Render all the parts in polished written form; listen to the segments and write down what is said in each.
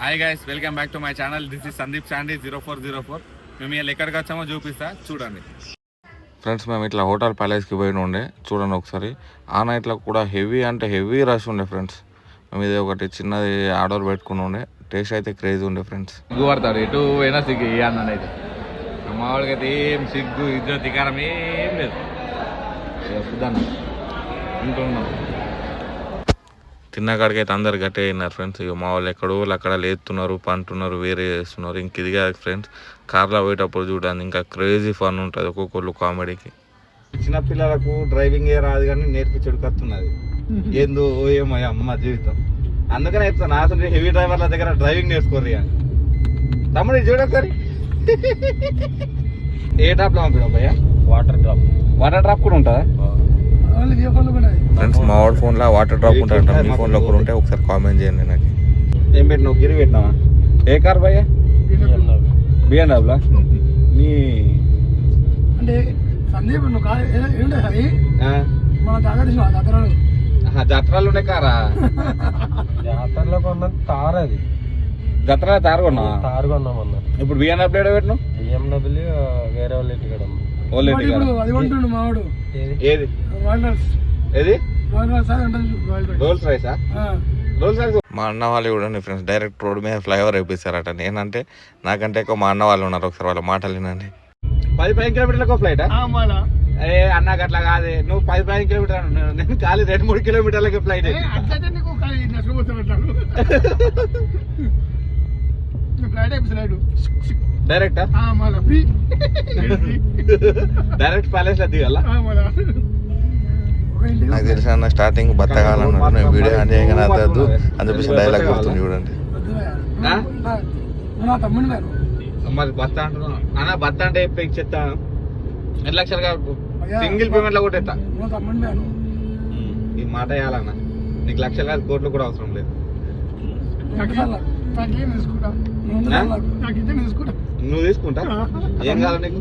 Hi guys, welcome back to my channel. This is Sandeep Sandy 0404. మేము ఇలా ఎక్కడికి వచ్చామో చూపిస్తా, చూడండి ఫ్రెండ్స్. మేము ఇట్లా హోటల్ ప్యాలెస్కి పోయి ఉండే, చూడండి ఒకసారి. ఆ నైట్లో కూడా హెవీ అంటే హెవీ రష్ ఉండే ఫ్రెండ్స్. మేము ఇది ఒకటి చిన్నది ఆర్డర్ పెట్టుకుని ఉండే. టేస్ట్ అయితే క్రేజీ ఉండే ఫ్రెండ్స్. సిగ్గు పడతాడు ఎటు అయినా సిగ్గు ఏ అన్న అయితే. మామూలుగా అయితే ఏం సిగ్గు ఇద్దరు దిగారం ఏం లేదు. చూద్దాం ఉంటున్నాం. తిన్నకాడికి అయితే అందరు గట్టే అయినారు ఫ్రెండ్స్. ఇక మా వాళ్ళు ఎక్కడో అక్కడ లేస్తున్నారు, పంటున్నారు, వేరే చేస్తున్నారు. ఇంక ఇది కాదు ఫ్రెండ్స్, కార్లో పోయేటప్పుడు చూడండి ఇంకా క్రేజీ ఫన్ ఉంటుంది ఒక్కొక్కళ్ళు కామెడీకి. చిన్నపిల్లలకు డ్రైవింగ్ ఏ రాదు కానీ నేర్పించడు కత్తున్నది ఏందో ఏమో అమ్మ జీవితం. అందుకనే చెప్తాను, నాతో హెవీ డ్రైవర్ల దగ్గర డ్రైవింగ్ నేర్చుకోరు అని. తమ్ముడు చూడొకసారి ఏ డ్రాప్లో పంపినా భయ్యా? వాటర్ డ్రాప్ కూడా ఉంటుందా ఫ్రెండ్స్? మా వాడి ఫోన్లో వాటర్ డ్రాప్ ఉంటాయంట. మీ ఫోన్లో కూడా ఉంటే ఒకసారి కామెంట్ చేయండి నాకు. ఏం పెట్టినావు? గిరి పెట్టినావా? ఏ కార్ భయ్యా? బిఎన్డబ్ల్యూ. నీ అంటే సందీప్ జత్రాలు ఉండే కారా? జాతరలో కొన్నా తార్. అది జత్రాలో తారు కొన్నావా? తారు కొన్నాం అన్న. ఇప్పుడు బిఎన్డబ్ల్యూ ఏడో పెట్టినావు? బిఎండబ్ల్యూ వేరే వాళ్ళు ఇంటికాడ. అది కొంటుండు మావాడు. ఏది ఏది? రోల్స్ రైసా? Rolls rice. మా అన్న వాళ్ళు కూడా ఫ్రెండ్స్ డైరెక్ట్ రోడ్ మీద ఫ్లైఓవర్ వేపిస్తారట. నేనంటే నాకంటే ఎక్కువ మా అన్న వాళ్ళు ఉన్నారు. ఒకసారి వాళ్ళ మాటలు వినండి. 10 కిలోమీటర్లకు ఫ్లైట్ ఏ అన్నాక అట్లా కాదే. నువ్వు 10 కిలోమీటర్, నేను ఖాళీ 2-3 కిలోమీటర్లకి ఫ్లైట్. డైరెక్ట్ డైరెక్ట్ ప్యాలెస్ లో దిగాల. నాకు తెలిసిన స్టార్టింగ్ బతకాలన్నాడు. నేను వీడియో ఆన్ చేయగానే అద్దద్దు అని చెప్పేసి డైలాగ్ కొడుతుంది చూడండి. మరి బత్త అంటున్నాను అన్న. బత్త అంటే చెప్తాను 2 లక్షలుగా సింగిల్ పేమెంట్ లో కొట్టేస్తా. ఈ మాట వేయాలన్నా. నీకు లక్షలు కాదు, కోట్లు కూడా అవసరం లేదు. నువ్వు తీసుకుంటా ఏం కాదు నీకు.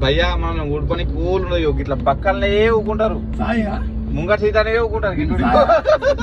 భయ్యా మనం ఊడుకొని కూల్ ఉండదు. ఇట్లా పక్కనే ఊకుంటారు, ముంగట సీతానే ఊకుంటారు.